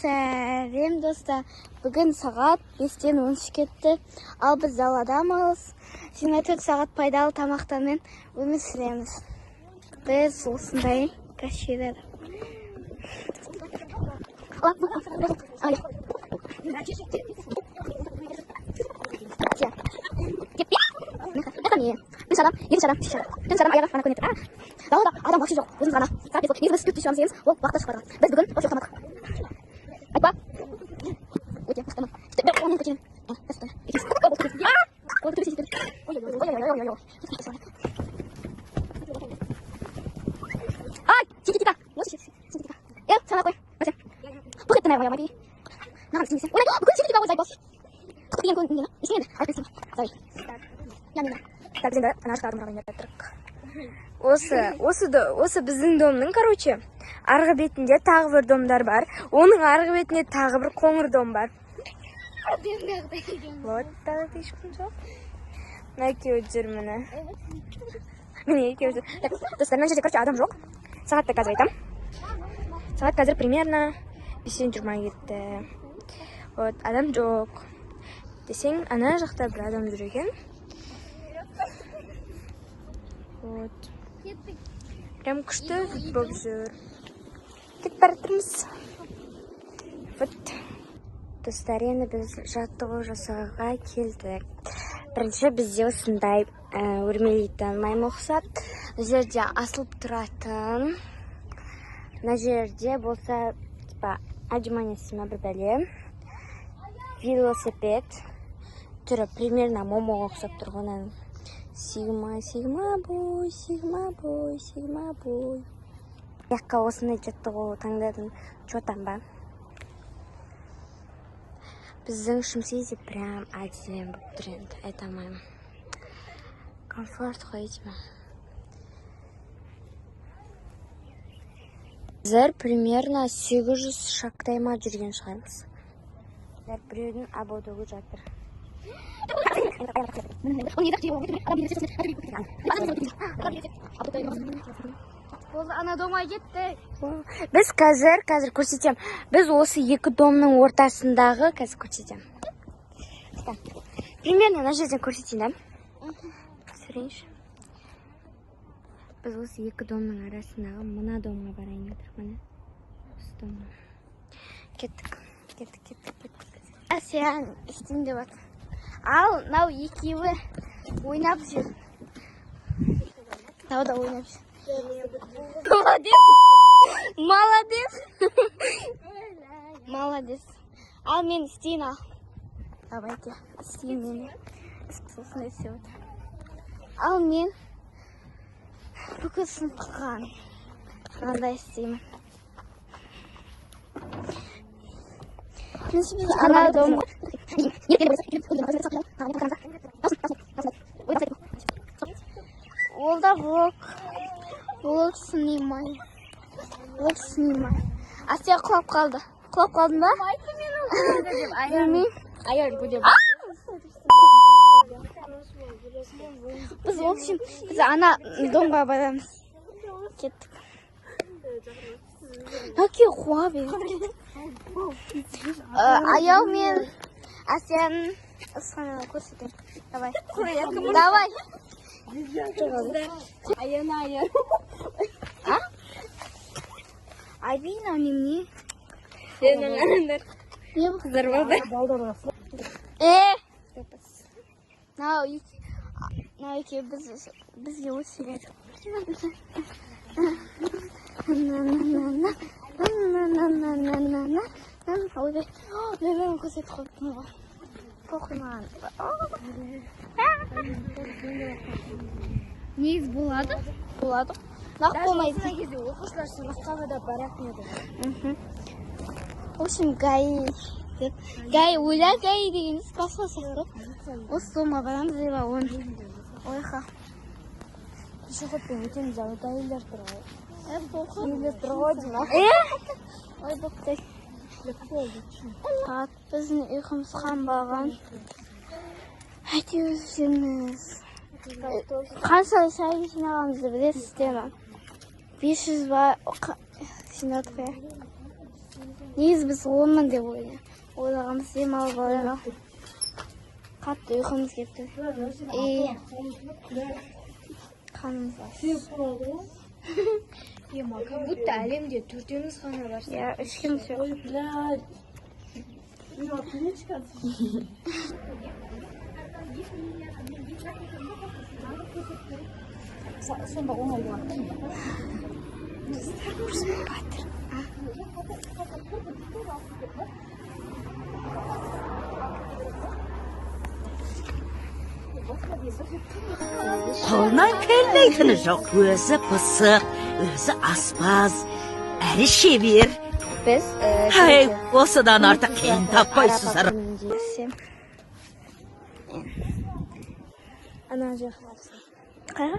Сәлем достар. Бүгін сағат 5-тен 13 кетті. Ал біз даладамыз. 24 сағат пайдалы тамақтармен өмір сүреміз. Біз осындай кәшелер. Далада адам вообще жоқ. Өзіміз ғана. Негізі біз спиртті ішеміз, ол уақытта шықпадық. Біз бүгін вообще ұйықтамадық. Айтпа. Өте мақтамын. Ай, синтетика. Сана қой. Бұл кетті наверное, майби. Наған істемесен. Ойнайды, бүгін синтетика ғой зайбас. Құтты деген көңілден. Ешкенеді. Айтпайсың. Зай. Я мені. Так, біздің ана аштағым рағайын тұрық. Осы біздің домның, короче, арғы бетінде тағы бір домдар бар. Оның арғы бетінде тағы бір қоңыр дом бар. Вот, тағы да ешкім жоқ. Мына екеуі жүр міне. Міне екеуі жүр. Так, достар, мына жерде, короче, адам жоқ. Сағатты қазір айтам. Сағат қазір примерно 5:20 кетті. Вот, адам жоқ. Десең, ана жақта бір адам жүр екен. Вот. Прям күшті болып жүр. Кетіп бара жатырмыз. Вот. Достар, енді біз жаттығу жасауға келдік. Бірінші бізде осындай өрмелейтін маймыл ұқсап. Мына жерде асылып тұратын. Мына жерде болса, отжиманиясы ма бір бәле. Велосипед. Түрі примерно момоға ұқсап тұрғанын. Сигма бой. Яққа осындай жаттығу таңдадым. Чотан ба? Біздің шымсейде прям әдем болып тұр енді, айта алмаймын. Комфорт қой деймін. Қазір примерно 800 шақтай ма жүрген шығармыз. Біреудің абодығы жатыр. Болды, ана домай кетті. Біз қазір көрсетем. Біз осы екі домның ортасындағы қазір көрсетем. Примерно ана жерден көрсетейін, да? Көрейінші. Біз осы екі домның арасындағы мына домға барайын едік. Міне. Осы домға. Кеттік. Сен істейін деп жатыр. Ал, нау екеуі ойнап жүр. Нау да ойнап жүр. Молодец. Ал мен істейін ал. Давайте, істейін мені. Сосын істеп отыр. Ал мен бүкіл сыныптан қандай істеймін. Біз ана дом. Ол да влог снимай. А сен құлап қалды. Құлап қалдың ба? Аяр bude. Біз, в общем, ана домға барамыз. Кеттік. Наке қуабы. Аял мен Асен ысқанына көрсетем. Давай. Аяр. А? Айбина немене? Не қыздар болды? Нау еке бізге өсіреді. Ойбай, лөлерін көрсетіп қойыптың ғой. Похуй маған. Негіз болады? Болады. Нақ болмайды. Осы кезде оқушылар сынаққа да баратын еді. В общем, Гай ойла Гай дегеніз басқа сияқты. Осы домға барамыз деп оны. Ойға. Пешеходпен өтеміз, ауыда үйлер тұр ғой. Үйлер тұр ғой деймін. Ой, бұқтай. Біздің ұйқымыз қанбаған. Әйтеуір жүрміз. Қанша шай жинағанымызды білесіздер ме? 500 ба жинадық, Biz olman deb o'ylag'imiz mal bor. Qattiq uyqumuz ketdi. Qanimiz bor. Bu ta'lim diye Türkçemiz xona var. Ya, ishimiz yo'q. Qo'ldan kelmaydi yo'q. O'zi pisiq, o'zi aspaz, ari shevir. Biz Hay, o'sidan ortiq qiyin topmaysiz. Ana jo'xarisi. Qara.